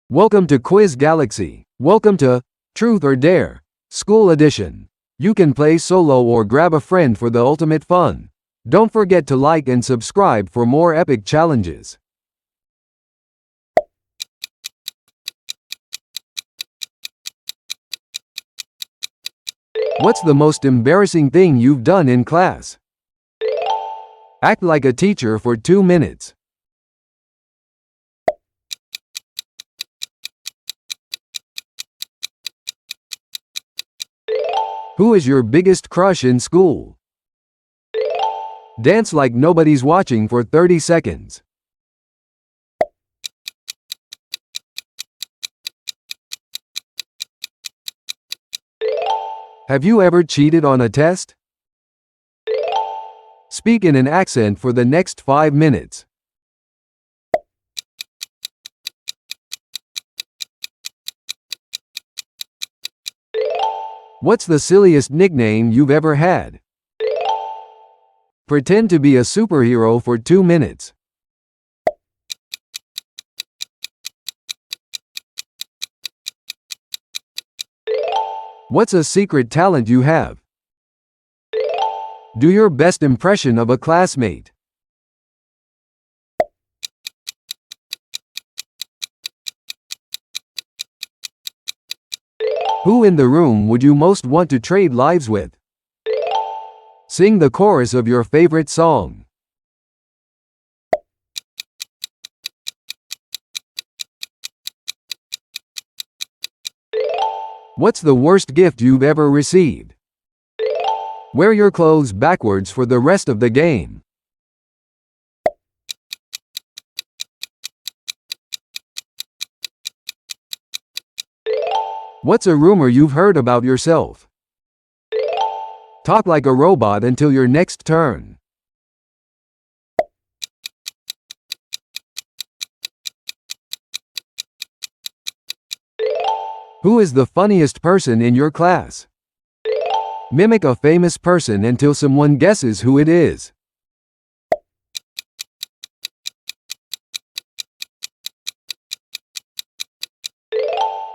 Welcome to Quiz Galaxy. Welcome to Truth or Dare, School Edition. You can play solo or grab a friend for the ultimate fun. Don't forget to like and subscribe for more epic challenges. What's the most embarrassing thing you've done in class? Act like a teacher for 2 minutes. Who is your biggest crush in school? Dance like nobody's watching for 30 seconds. Have you ever cheated on a test? Speak in an accent for the next 5 minutes. What's the silliest nickname you've ever had? Pretend to be a superhero for 2 minutes. What's a secret talent you have? Do your best impression of a classmate. Who in the room would you most want to trade lives with? Sing the chorus of your favorite song. What's the worst gift you've ever received? Wear your clothes backwards for the rest of the game. What's a rumor you've heard about yourself? Talk like a robot until your next turn. Who is the funniest person in your class? Mimic a famous person until someone guesses who it is.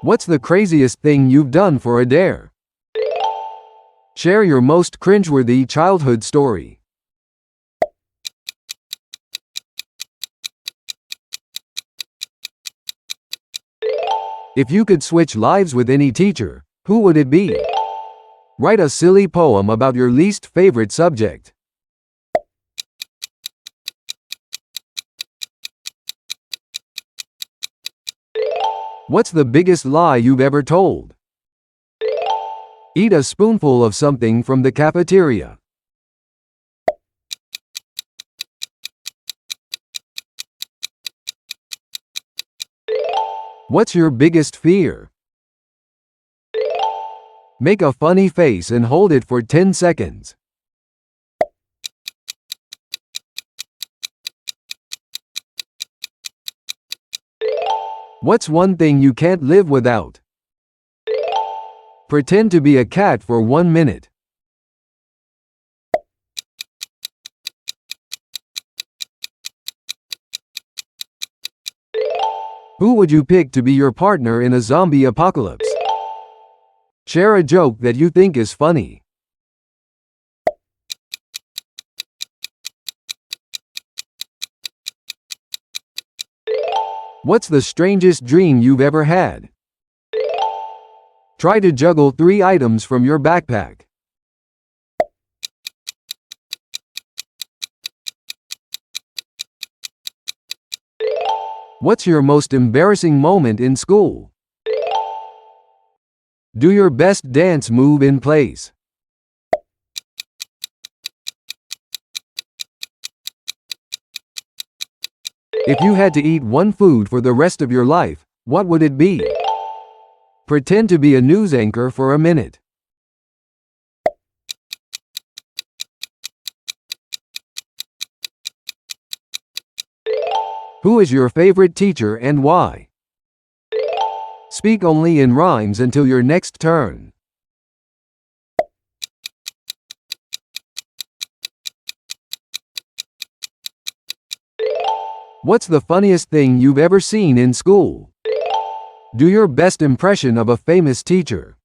What's the craziest thing you've done for a dare? Share your most cringeworthy childhood story. If you could switch lives with any teacher, who would it be? Write a silly poem about your least favorite subject. What's the biggest lie you've ever told? Eat a spoonful of something from the cafeteria. What's your biggest fear? Make a funny face and hold it for 10 seconds. What's one thing you can't live without? Pretend to be a cat for 1 minute. Who would you pick to be your partner in a zombie apocalypse? Share a joke that you think is funny. What's the strangest dream you've ever had? Try to juggle 3 items from your backpack. What's your most embarrassing moment in school? Do your best dance move in place. If you had to eat one food for the rest of your life, what would it be? Pretend to be a news anchor for a minute. Who is your favorite teacher and why? Speak only in rhymes until your next turn. What's the funniest thing you've ever seen in school? Do your best impression of a famous teacher.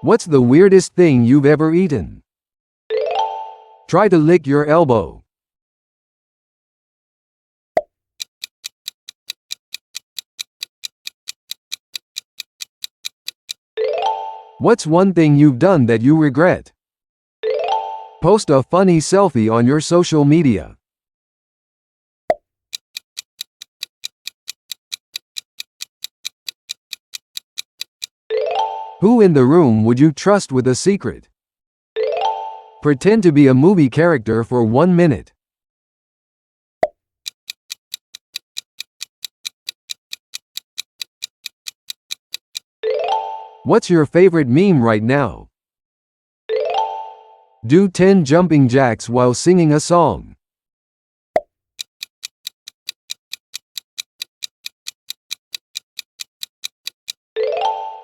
What's the weirdest thing you've ever eaten? Try to lick your elbow. What's one thing you've done that you regret? Post a funny selfie on your social media. Who in the room would you trust with a secret? Pretend to be a movie character for 1 minute. What's your favorite meme right now? Do 10 jumping jacks while singing a song.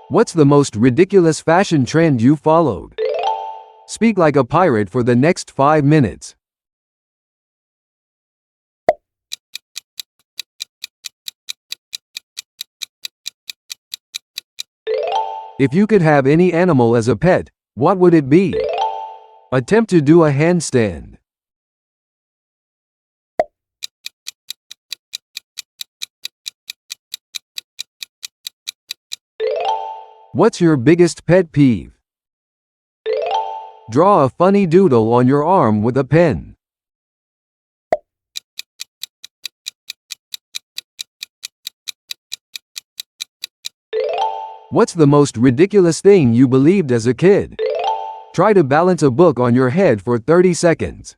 What's the most ridiculous fashion trend you followed? Speak like a pirate for the next 5 minutes. If you could have any animal as a pet, what would it be? Attempt to do a handstand. What's your biggest pet peeve? Draw a funny doodle on your arm with a pen. What's the most ridiculous thing you believed as a kid? Try to balance a book on your head for 30 seconds.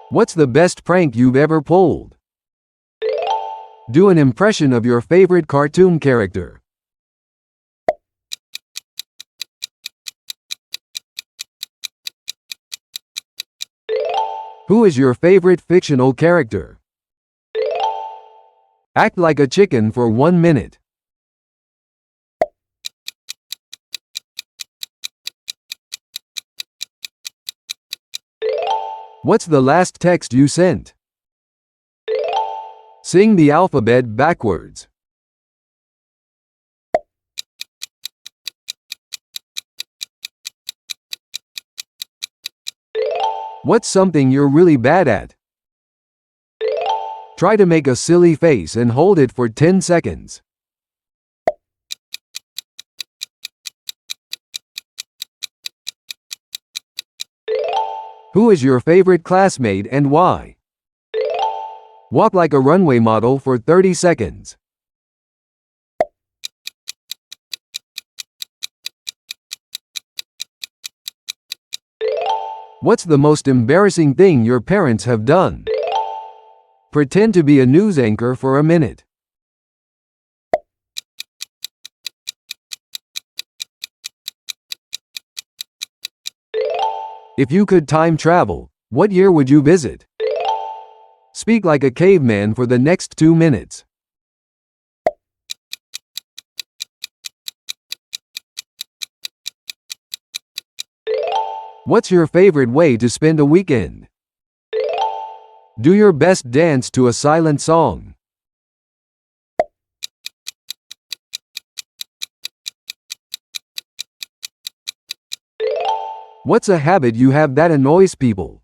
What's the best prank you've ever pulled? Do an impression of your favorite cartoon character. Who is your favorite fictional character? Act like a chicken for 1 minute. What's the last text you sent? Sing the alphabet backwards. What's something you're really bad at? Try to make a silly face and hold it for 10 seconds. Who is your favorite classmate and why? Walk like a runway model for 30 seconds. What's the most embarrassing thing your parents have done? Pretend to be a news anchor for a minute. If you could time travel, what year would you visit? Speak like a caveman for the next 2 minutes. What's your favorite way to spend a weekend? Do your best dance to a silent song. What's a habit you have that annoys people?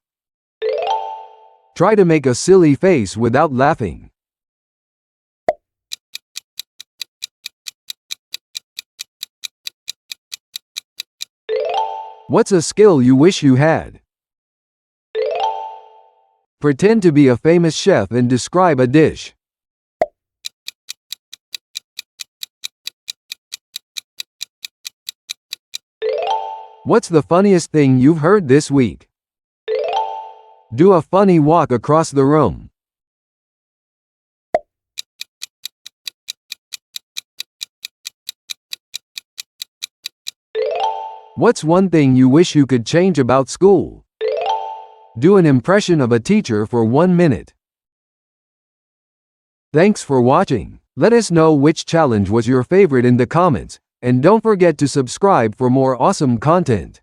Try to make a silly face without laughing. What's a skill you wish you had? Pretend to be a famous chef and describe a dish. What's the funniest thing you've heard this week? Do a funny walk across the room. What's one thing you wish you could change about school? Do an impression of a teacher for 1 minute. Thanks for watching. Let us know which challenge was your favorite in the comments, and don't forget to subscribe for more awesome content.